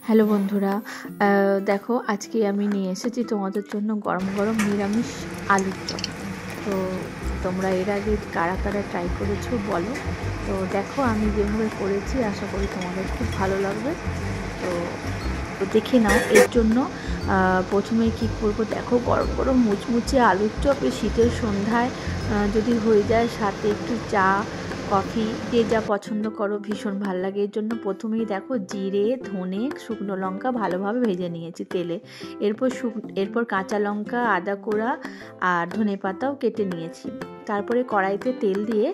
Hello বন্ধুরা, দেখো আজকে আমি নিয়ে এসেছি তোমাদের জন্য গরম গরম নিরামিষ আলুর চপ। তো তোমরা এর আগে কারা কারা ট্রাই করেছো বলো। তো দেখো আমি যেভাবে করেছি আশা করি তোমাদের খুব ভালো লাগবে। তো দেখে নাও। এর জন্য প্রথমে কি করব দেখো, গরম গরম মুচমুচে আলুর চপ এই শীতের সন্ধ্যায় যদি হয়ে যায়, সাথে একটু চা কফি, যে যা পছন্দ করো, ভীষণ ভালো লাগে। এর জন্য প্রথমেই দেখো জিরে, ধনে, শুকনো লঙ্কা ভালোভাবে ভেজে নিয়েছি তেলে। এরপর কাঁচা লঙ্কা, আদা কোড়া আর ধনে পাতাও কেটে নিয়েছি। তারপরে কড়াইতে তেল দিয়ে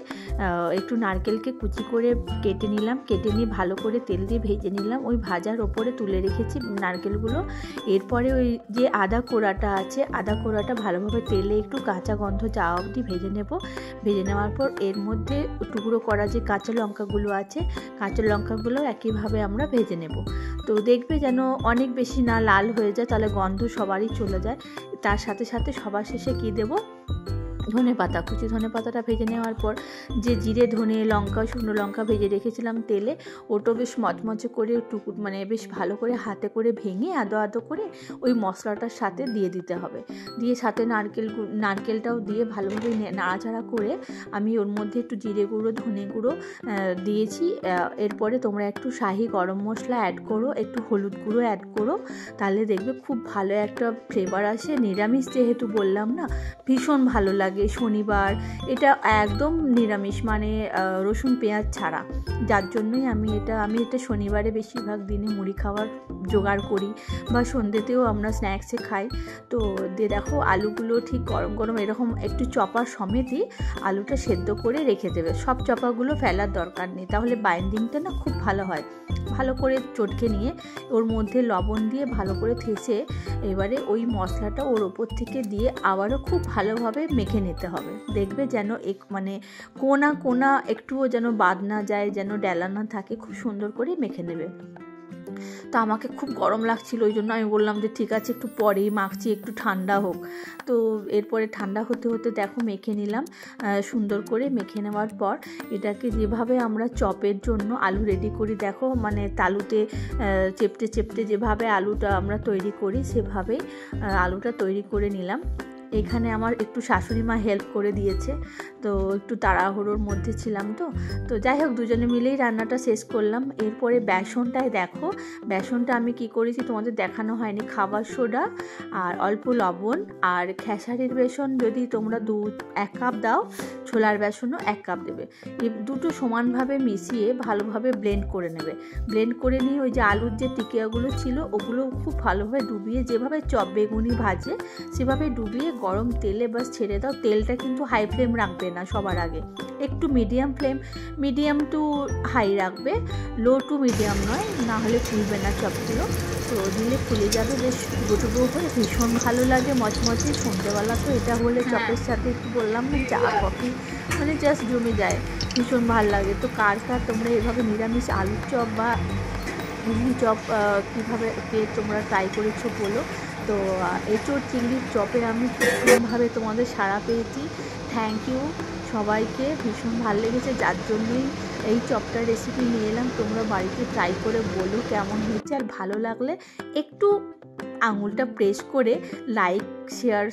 একটু নারকেলকে কুচি করে কেটে নিলাম। কেটে নিয়ে ভালো করে তেল দিয়ে ভেজে নিলাম। ওই ভাজার ওপরে তুলে রেখেছি নারকেলগুলো। এরপরে ওই যে আদা কোড়াটা আছে, আদা কোড়াটা ভালোভাবে তেলে একটু কাঁচা গন্ধ যাওয়া অবধি ভেজে নেব। ভেজে নেওয়ার পর এর মধ্যে টুকরো করা যে কাঁচা লঙ্কাগুলো আছে, কাঁচা লঙ্কাগুলো একইভাবে আমরা ভেজে নেব। তো দেখবে যেন অনেক বেশি না লাল হয়ে যায়, তাহলে গন্ধ সবারই চলে যায়। তার সাথে সাথে সবার শেষে কী দেবো, ধনে পাতা কুচি। ধনে পাতাটা ভেজে নেওয়ার পর যে জিরে, ধনে, লঙ্কা, শুকনো লঙ্কা ভেজে রেখেছিলাম তেলে, ওটা বেশ মচমচে করে মানে বেশ ভালো করে হাতে করে ভেঙে আদো আদো করে ওই মশলাটার সাথে দিয়ে দিতে হবে। দিয়ে সাথে নারকেলটাও দিয়ে ভালোভাবে নাড়াচাড়া করে আমি ওর মধ্যে একটু জিরে গুঁড়ো, ধনে গুঁড়ো দিয়েছি। এরপরে তোমরা একটু শাহি গরম মশলা অ্যাড করো, একটু হলুদ গুঁড়ো অ্যাড করো, তাহলে দেখবে খুব ভালো একটা ফ্লেভার আসে। নিরামিষ যেহেতু বললাম না, ভীষণ ভালো লাগে। শনিবার এটা একদম নিরামিষ, মানে রসুন পেঁয়াজ ছাড়া, যার জন্যই আমি এটা শনিবারে বেশিরভাগ দিনে মুড়ি খাওয়ার জোগাড় করি, বা সন্ধ্যেতেও আমরা স্ন্যাক্সে খাই। তো দিয়ে দেখো আলুগুলো ঠিক গরম গরম এরকম একটু চপার সমেতই আলুটা সেদ্ধ করে রেখে দেবে। সব চপাগুলো ফেলার দরকার নেই, তাহলে বাইন্ডিংটা না খুব ভালো হয়। ভালো করে চটকে নিয়ে ওর মধ্যে লবণ দিয়ে ভালো করে থেসে এবারে ওই মশলাটা ওর ওপর থেকে দিয়ে আবারও খুব ভালোভাবে মেখে নিতে হবে। দেখবে যেন মানে কোনা কোনা একটুও যেন বাদ না যায়, যেন ডেলা না থাকে, খুব সুন্দর করে মেখে নেবে। তো আমাকে খুব গরম লাগছিল, ওই জন্য আমি বললাম যে ঠিক আছে একটু পরেই মাখছি, একটু ঠান্ডা হোক। তো এরপরে ঠান্ডা হতে হতে দেখো মেখে নিলাম। সুন্দর করে মেখে নেওয়ার পর এটাকে যেভাবে আমরা চপের জন্য আলু রেডি করি, দেখো মানে তালুতে চেপটে চেপটে যেভাবে আলুটা আমরা তৈরি করি, সেভাবেই আলুটা তৈরি করে নিলাম। এখানে আমার একটু শাশুড়ি মা হেল্প করে দিয়েছে, তো একটু তাড়াহুড়োর মধ্যে ছিলাম। তো যাই হোক, দুজনে মিলেই রান্নাটা শেষ করলাম। এরপরে বেসনটায় দেখো, বেসনটা আমি কি করেছি তোমাদের দেখানো হয়নি। খাবার সোডা আর অল্প লবণ আর খেসারির বেসন যদি তোমরা 1 কাপ দাও, ছোলার বেসনও 1 কাপ দেবে। এই দুটো সমানভাবে মিশিয়ে ভালোভাবে ব্লেন্ড করে নেবে। ব্লেন্ড করে নিয়ে ওই যে আলুর যে টিকিয়াগুলো ছিল ওগুলো খুব ভালোভাবে ডুবিয়ে, যেভাবে চপ বেগুনি ভাজে সেভাবে ডুবিয়ে গরম তেলে বাস ছেড়ে দাও। তেলটা কিন্তু হাই ফ্লেম রাখবে না, সবার আগে একটু মিডিয়াম টু হাই রাখবে, লো টু মিডিয়াম নয়, না হলে ফুলবে না চপগুলো। তো দিলে ফুলে যাবে, বেশ ডুবো হয়ে ভীষণ ভালো লাগে, মচমচে। সন্ধ্যেবেলা তো এটা হলে চপের সাথে একটু বললাম না, চা কফি মানে জাস্ট জমে যায়, ভীষণ ভালো লাগে। তো কার তোমরা এভাবে নিরামিষ আলুর চপ বা চিংড়ি চপ কীভাবে তোমরা ট্রাই করেছো বলো। তো এঁচোড় চিংড়ির চপে আমি ভীষণভাবে তোমাদের সাড়া পেয়েছি। থ্যাংক ইউ সবাইকে, ভীষণ ভালো লেগেছে, যার জন্যই এই চপটার রেসিপি নিয়ে এলাম। তোমরা বাড়িতে ট্রাই করে বলো কেমন হয়েছে, আর ভালো লাগলে একটু আঙুলটা প্রেস করে লাইক, শেয়ার,